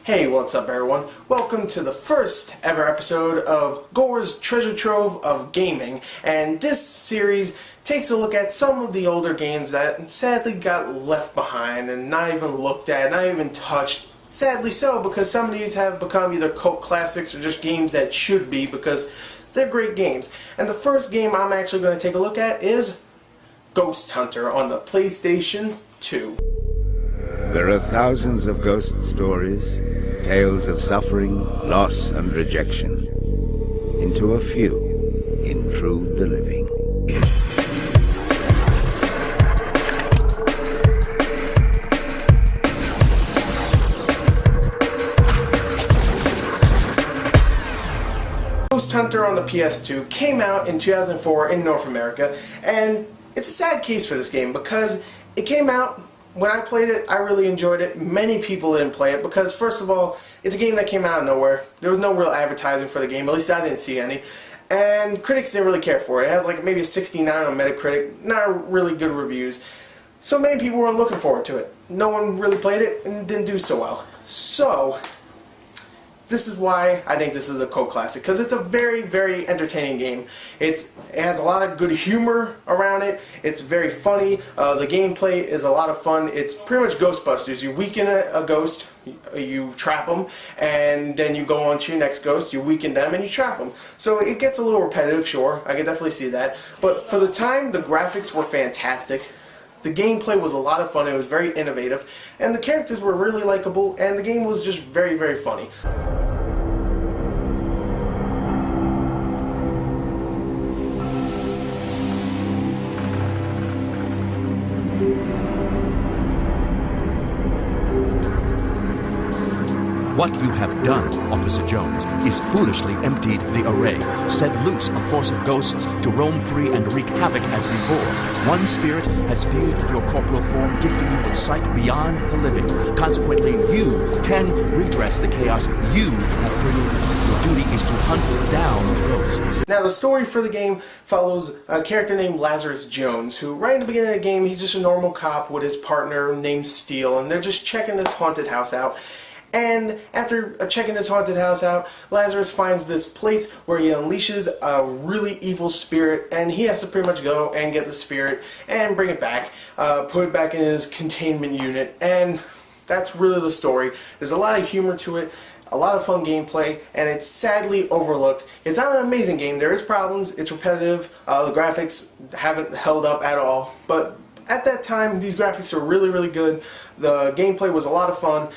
Hey, what's up everyone? Welcome to the first ever episode of Gors Treasure Trove of Gaming, and this series takes a look at some of the older games that sadly got left behind and not even looked at, not even touched. Sadly so, because some of these have become either cult classics or just games that should be because they're great games. And the first game I'm actually going to take a look at is Ghosthunter on the PlayStation 2. There are thousands of ghost stories, tales of suffering, loss, and rejection. Into a few intrude the living. Ghosthunter on the PS2 came out in 2004 in North America, and it's a sad case for this game because it came out. When I played it, I really enjoyed it. Many people didn't play it because, first of all, it's a game that came out of nowhere. There was no real advertising for the game, at least I didn't see any. And critics didn't really care for it. It has like maybe a 69 on Metacritic, not really good reviews. So many people weren't looking forward to it. No one really played it and didn't do so well. So, this is why I think this is a cult classic, because it's a very, very entertaining game. It has a lot of good humor around it. It's very funny. The gameplay is a lot of fun. It's pretty much Ghostbusters. You weaken a ghost, you trap them, and then you go on to your next ghost, you weaken them, and you trap them. So it gets a little repetitive, sure. I can definitely see that. But for the time, the graphics were fantastic. The gameplay was a lot of fun. It was very innovative, and the characters were really likable, and the game was just very, very funny. What you have done, Officer Jones, is foolishly emptied the array, set loose a force of ghosts to roam free and wreak havoc as before. One spirit has fused with your corporal form, gifting you with sight beyond the living. Consequently, you can redress the chaos you have created. Your duty is to hunt down the ghosts. Now, the story for the game follows a character named Lazarus Jones, who right in the beginning of the game, he's just a normal cop with his partner named Steele, and they're just checking this haunted house out. And after checking this haunted house out, Lazarus finds this place where he unleashes a really evil spirit, and he has to pretty much go and get the spirit and bring it back, put it back in his containment unit, and that's really the story. There's a lot of humor to it, a lot of fun gameplay, and it's sadly overlooked. It's not an amazing game. There is problems. It's repetitive. The graphics haven't held up at all, but at that time, these graphics are really, really good. The gameplay was a lot of fun.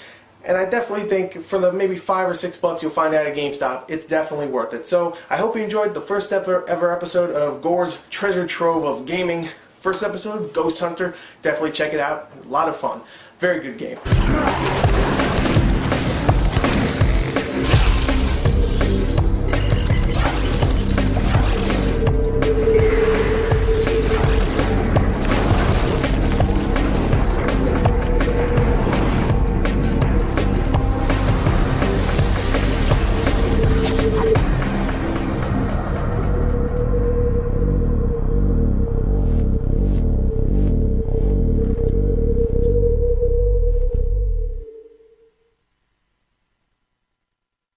And I definitely think for the maybe $5 or $6 you'll find at a GameStop, it's definitely worth it. So I hope you enjoyed the first ever episode of Gors Treasure Trove of Gaming. First episode, Ghosthunter. Definitely check it out. A lot of fun. Very good game.